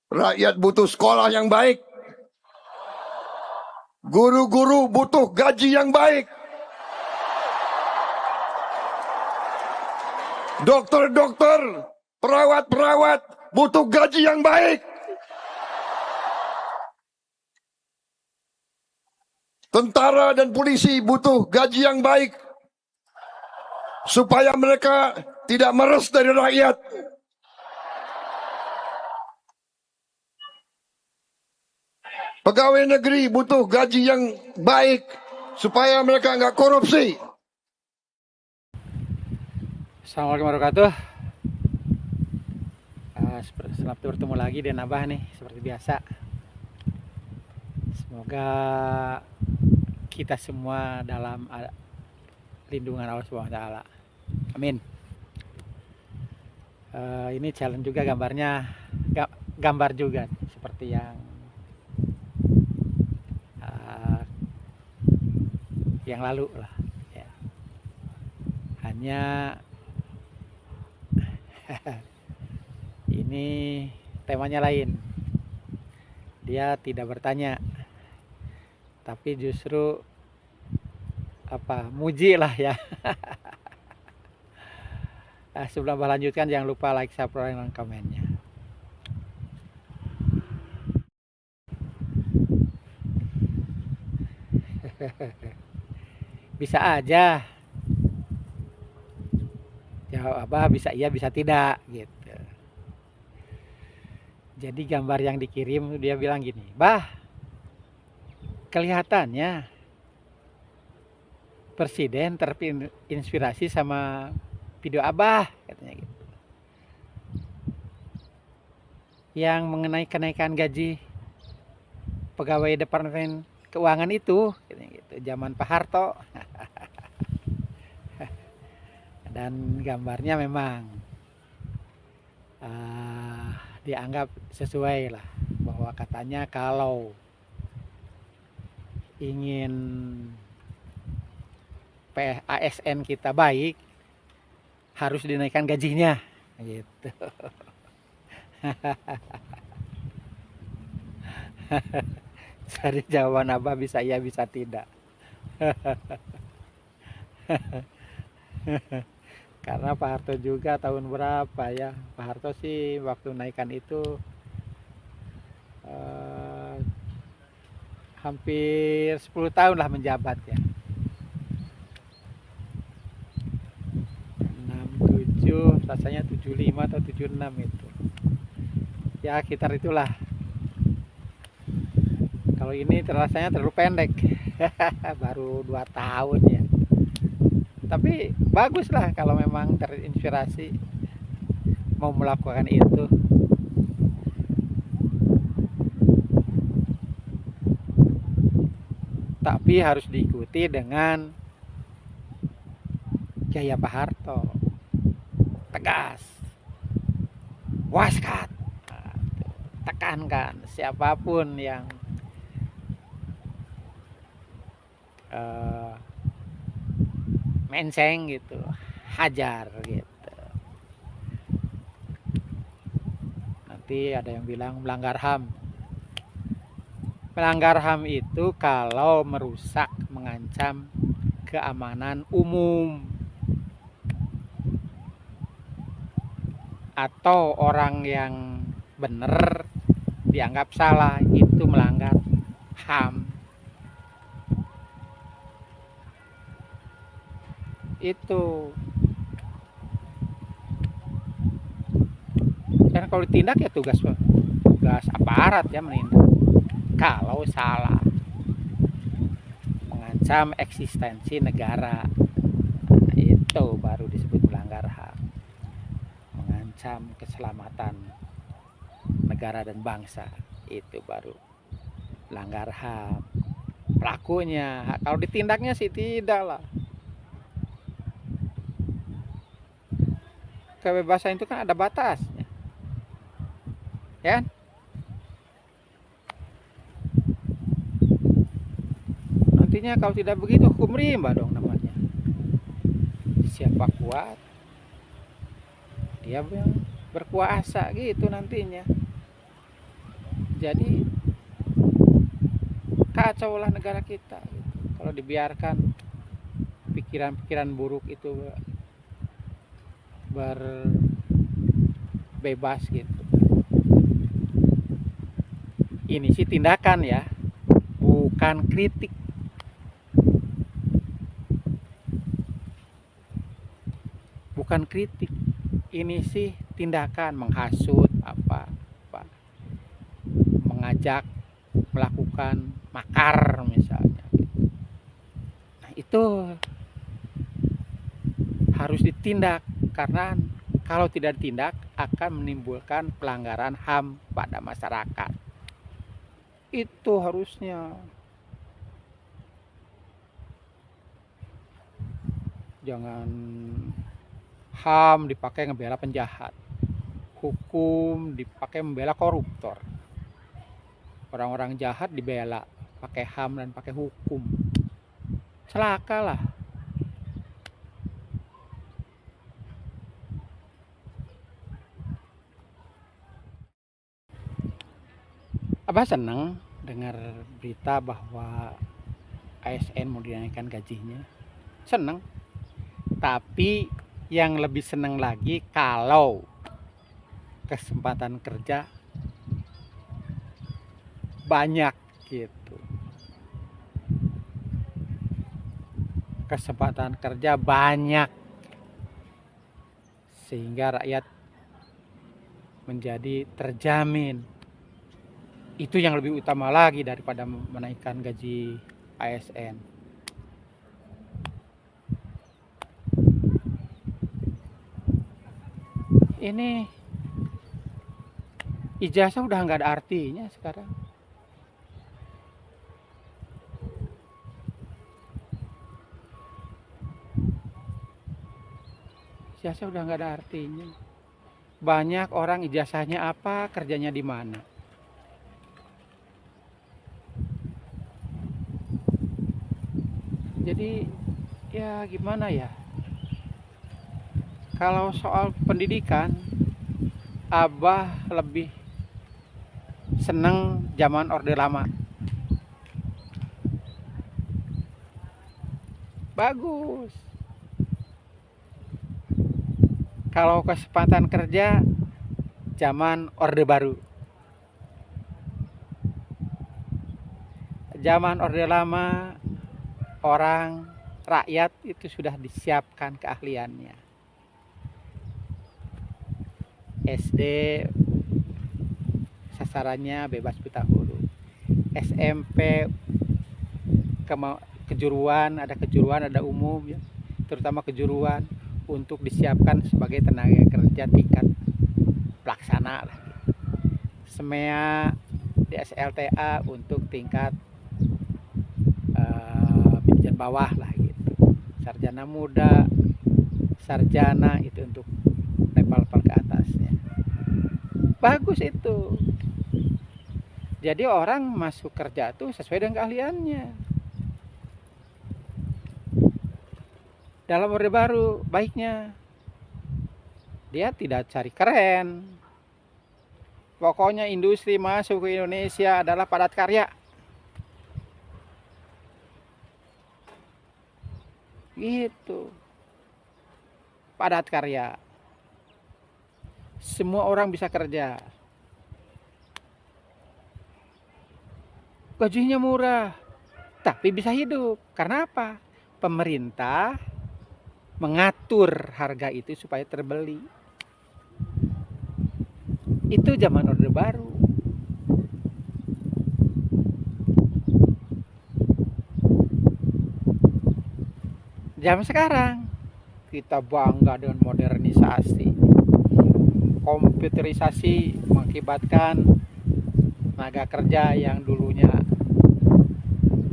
Rakyat butuh sekolah yang baik. Guru-guru butuh gaji yang baik. Dokter-dokter, perawat-perawat butuh gaji yang baik. Tentara dan polisi butuh gaji yang baik supaya mereka tidak meres dari rakyat. Pegawai negeri butuh gaji yang baik supaya mereka nggak korupsi. Assalamualaikum warahmatullahi wabarakatuh. Selamat bertemu lagi dengan Abah nih, seperti biasa. Semoga kita semua dalam lindungan Allah Subhanahu wa taala. Amin. Ini challenge juga gambarnya, gambar juga seperti yang lalu lah ya. Hanya ini temanya lain. Dia tidak bertanya, tapi justru muji lah ya. Sebelum melanjutkan, jangan lupa like, subscribe, dan komennya. Bisa aja jawab Abah, bisa iya bisa tidak gitu. Jadi gambar yang dikirim dia bilang gini, "Bah, kelihatannya presiden terinspirasi sama video Abah," katanya gitu. Yang mengenai kenaikan gaji pegawai Departemen Keuangan itu gitu, zaman Pak Harto. Dan gambarnya memang dianggap sesuai lah, bahwa katanya kalau ingin ASN kita baik harus dinaikkan gajinya gitu. Jadi jawaban Abah bisa iya bisa tidak. Karena Pak Harto juga tahun berapa ya, Pak Harto sih waktu naikkan itu hampir 10 tahun lah menjabat ya. 67 rasanya 75 atau 76 itu ya, sekitar itulah. Kalau ini rasanya terlalu pendek. Baru 2 tahun ya, tapi bagus lah kalau memang terinspirasi mau melakukan itu. Tapi harus diikuti dengan gaya Pak Harto, tegas, waskat, tekankan siapapun yang menceng gitu, hajar gitu. Nanti ada yang bilang melanggar HAM. Melanggar HAM itu kalau merusak, mengancam keamanan umum, atau orang yang benar dianggap salah, itu melanggar HAM. Itu dan kalau ditindak ya tugas aparat ya menindak. Kalau salah, mengancam eksistensi negara, itu baru disebut melanggar HAM, mengancam keselamatan negara dan bangsa, itu baru melanggar HAM. Pelakunya, kalau ditindaknya sih tidak lah. Kebebasan itu kan ada batasnya, ya. Nantinya kalau tidak begitu hukum rimba dong namanya. Siapa kuat, dia yang berkuasa gitu nantinya. Jadi kacau lah negara kita gitu. Kalau dibiarkan pikiran-pikiran buruk itu berbebas gitu. Ini sih tindakan ya, bukan kritik. Bukan kritik. Ini sih tindakan, menghasut apa, mengajak melakukan makar misalnya. Nah, itu harus ditindak karena kalau tidak ditindak akan menimbulkan pelanggaran HAM pada masyarakat. Itu harusnya. Jangan HAM dipakai ngebela penjahat, hukum dipakai membela koruptor. Orang-orang jahat dibela pakai HAM dan pakai hukum. Celaka lah. Abah senang dengar berita bahwa ASN mau dinaikkan gajinya. Senang. Tapi yang lebih senang lagi kalau kesempatan kerja banyak gitu. Kesempatan kerja banyak sehingga rakyat menjadi terjamin. Itu yang lebih utama lagi daripada menaikkan gaji ASN. Ini ijazah udah nggak ada artinya sekarang. Ijazah udah nggak ada artinya. Banyak orang ijazahnya apa, kerjanya di mana. Jadi ya gimana ya, kalau soal pendidikan Abah lebih seneng zaman Orde Lama. Bagus. Kalau kesempatan kerja zaman Orde Baru. Zaman Orde Lama orang rakyat itu sudah disiapkan keahliannya. SD sasarannya bebas buta huruf. SMP kejuruan, ada umum ya, terutama kejuruan untuk disiapkan sebagai tenaga kerja tingkat pelaksana lah. SMEA di SLTA untuk tingkat manajer bawah lah gitu. Sarjana muda, sarjana itu untuk level ke atasnya. Bagus itu. Jadi orang masuk kerja tuh sesuai dengan keahliannya. Dalam Orde Baru baiknya dia tidak cari keren. Pokoknya industri masuk ke Indonesia adalah padat karya. Gitu. Padat karya. Semua orang bisa kerja. Gajinya murah, tapi bisa hidup. Karena apa? Pemerintah mengatur harga itu supaya terbeli. Itu zaman Orde Baru. Zaman sekarang kita bangga dengan modernisasi. Komputerisasi mengakibatkan tenaga kerja yang dulunya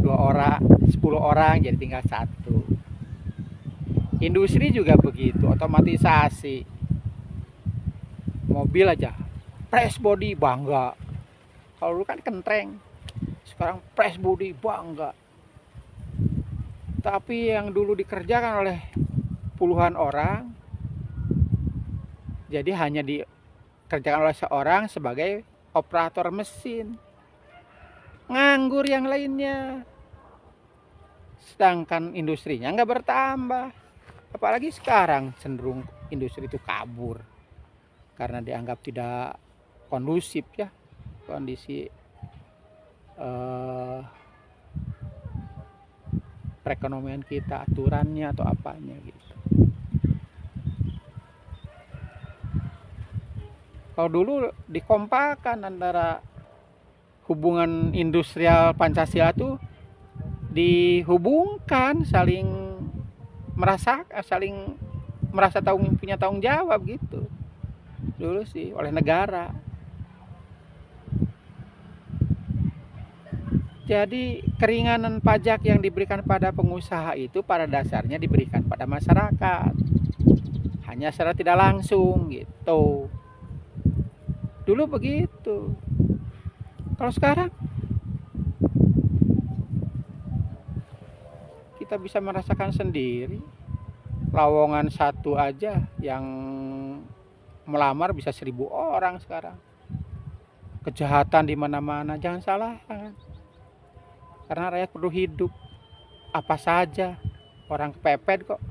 2 orang, 10 orang jadi tinggal 1. Industri juga begitu, otomatisasi. Mobil aja, press body bangga. Kalau dulu kan kentreng, sekarang press body bangga. Tapi yang dulu dikerjakan oleh puluhan orang, jadi hanya dikerjakan oleh seorang sebagai operator mesin. nganggur yang lainnya. Sedangkan industrinya nggak bertambah. Apalagi sekarang cenderung industri itu kabur karena dianggap tidak kondusif ya kondisi eh, perekonomian kita, aturannya atau apanya gitu. Kalau dulu dikompakan antara hubungan industrial Pancasila tuh dihubungkan saling merasa punya tanggung jawab gitu dulu sih oleh negara. Jadi keringanan pajak yang diberikan pada pengusaha itu pada dasarnya diberikan pada masyarakat, hanya secara tidak langsung gitu. Dulu begitu. Kalau sekarang kita bisa merasakan sendiri, lowongan satu aja yang melamar bisa 1.000 orang sekarang. Kejahatan di mana-mana, jangan salahkan. Karena rakyat perlu hidup. Apa saja, orang kepepet kok.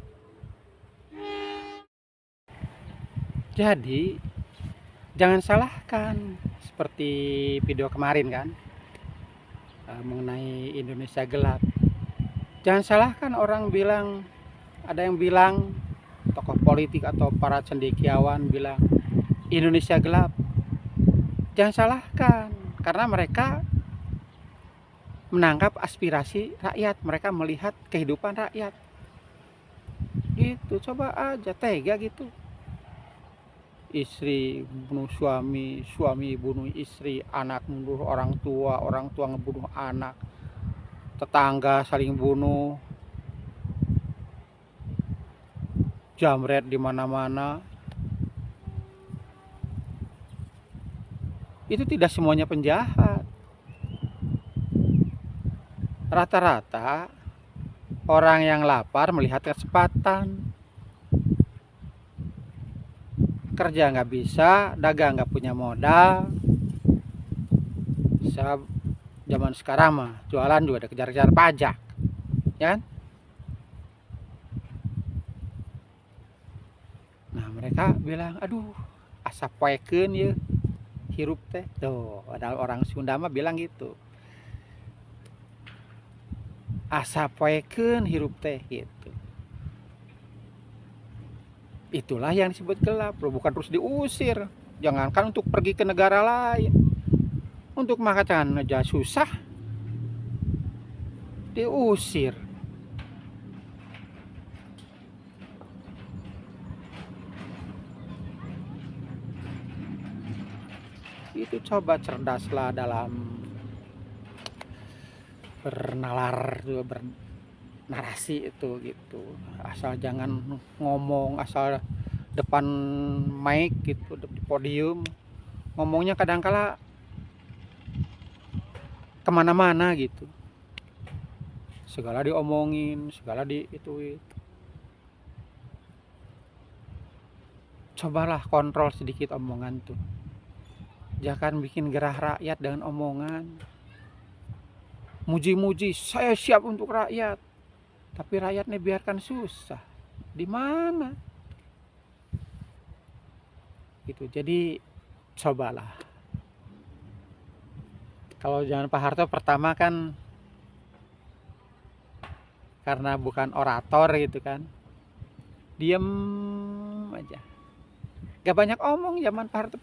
Jadi jangan salahkan seperti video kemarin kan mengenai Indonesia gelap. Jangan salahkan orang bilang, ada yang bilang tokoh politik atau para cendekiawan bilang Indonesia gelap. Jangan salahkan karena mereka menangkap aspirasi rakyat, mereka melihat kehidupan rakyat. Gitu, coba aja tega gitu. Istri bunuh suami, suami bunuh istri, anak bunuh orang tua ngebunuh anak, tetangga saling bunuh, jamret di mana-mana. Itu tidak semuanya penjahat. Rata-rata orang yang lapar melihat kesempatan. Kerja nggak bisa, dagang nggak punya modal. Zaman sekarang mah jualan juga ada kejar-kejar pajak, ya kan? Nah mereka bilang, aduh, asa poeken ya hirup teh. Tuh, ada orang Sunda mah bilang gitu. Asa poeken hirup teh gitu. Itulah yang disebut gelap, loh, bukan terus diusir. Jangankan untuk pergi ke negara lain, untuk makan aja susah, diusir. Itu coba cerdaslah dalam bernalar, bernarasi itu gitu. Asal jangan ngomong asal depan mic gitu, di podium ngomongnya kadangkala kemana-mana gitu, segala diomongin, segala diituin. Cobalah kontrol sedikit omongan tuh, jangan bikin gerah rakyat dengan omongan. Muji-muji saya siap untuk rakyat, tapi rakyatnya biarkan susah, di mana gitu. Jadi cobalah, kalau zaman Pak Harto pertama kan karena bukan orator gitu kan, diem aja, gak banyak omong. Zaman Pak Harto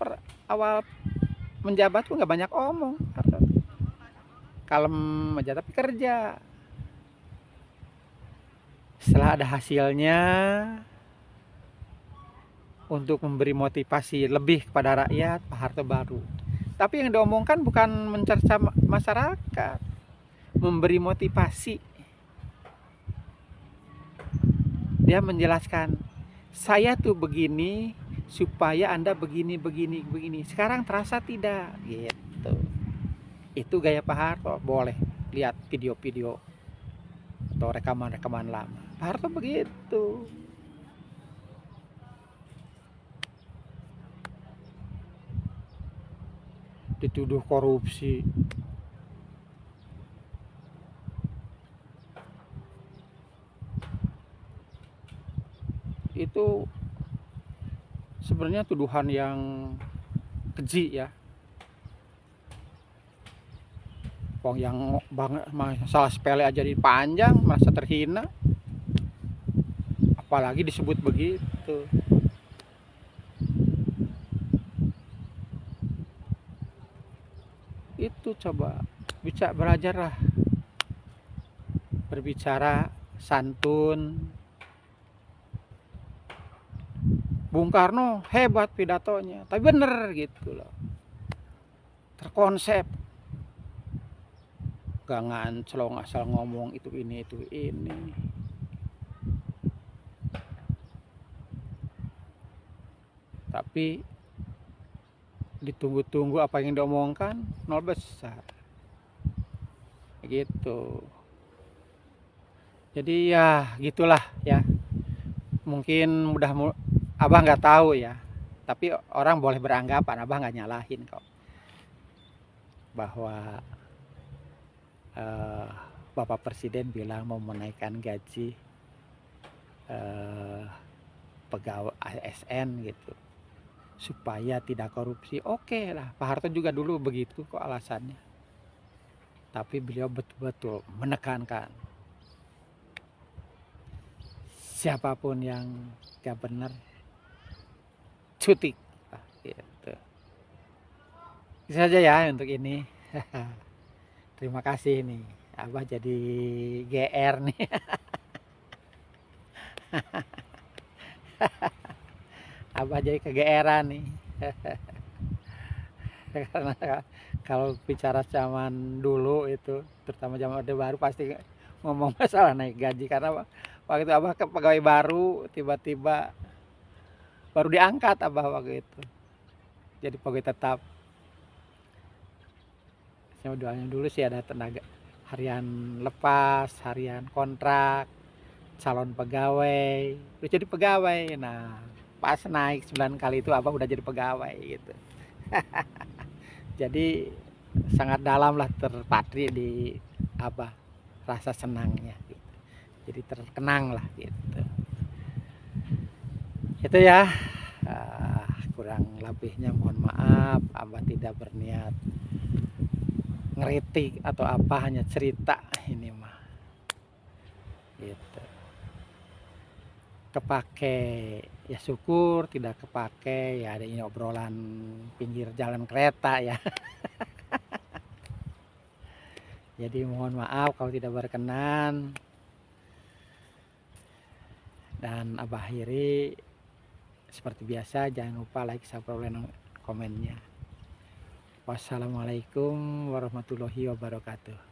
awal menjabat tuh gak banyak omong, Harto kalem aja tapi kerja. Setelah ada hasilnya, untuk memberi motivasi lebih kepada rakyat, Pak Harto baru. Tapi yang diomongkan bukan mencerca masyarakat, memberi motivasi. Dia menjelaskan, saya tuh begini supaya Anda begini. Sekarang terasa tidak gitu. Itu gaya Pak Harto. Boleh lihat video-video atau rekaman-rekaman lama. Pak Harto begitu. Dituduh korupsi, itu sebenarnya tuduhan yang keji ya. Wong yang banget masalah sepele aja dipanjang, merasa terhina, apalagi disebut begitu. Itu coba bisa belajarlah berbicara santun. Bung Karno hebat pidatonya, tapi bener gitu loh, terkonsep, gak nganclong asal ngomong itu ini. Tapi ditunggu-tunggu apa yang diomongkan nol besar gitu. Jadi ya gitulah ya, mungkin abah nggak tahu ya, tapi orang boleh beranggapan, abah nggak nyalahin kok, bahwa Bapak Presiden bilang mau menaikkan gaji pegawai ASN gitu supaya tidak korupsi. Oke lah, Pak Harto juga dulu begitu kok alasannya, tapi beliau betul-betul menekankan siapapun yang gak benar cuti gitu. Itu saja ya untuk ini. Terima kasih nih, abah jadi GR nih. Abah jadi kegeeran nih. Karena kalau bicara zaman dulu itu, terutama zaman Orde Baru, pasti ngomong masalah naik gaji. Karena waktu itu abah ke pegawai baru, tiba-tiba baru diangkat abah waktu itu jadi pegawai tetap. Saya doanya dulu sih ada tenaga harian lepas, harian kontrak, calon pegawai, udah jadi pegawai. Nah pas naik 9 kali itu abah udah jadi pegawai gitu. Jadi sangat dalam lah terpatri di abah rasa senangnya gitu. Jadi terkenang lah gitu. Itu ya, kurang lebihnya mohon maaf, abah tidak berniat ngeritik atau apa, hanya cerita ini mah gitu. Kepake ya syukur, tidak kepake ya ada ini obrolan pinggir jalan kereta ya. Jadi mohon maaf kalau tidak berkenan, dan abah akhiri seperti biasa, jangan lupa like, subscribe, dan komennya. Wassalamualaikum warahmatullahi wabarakatuh.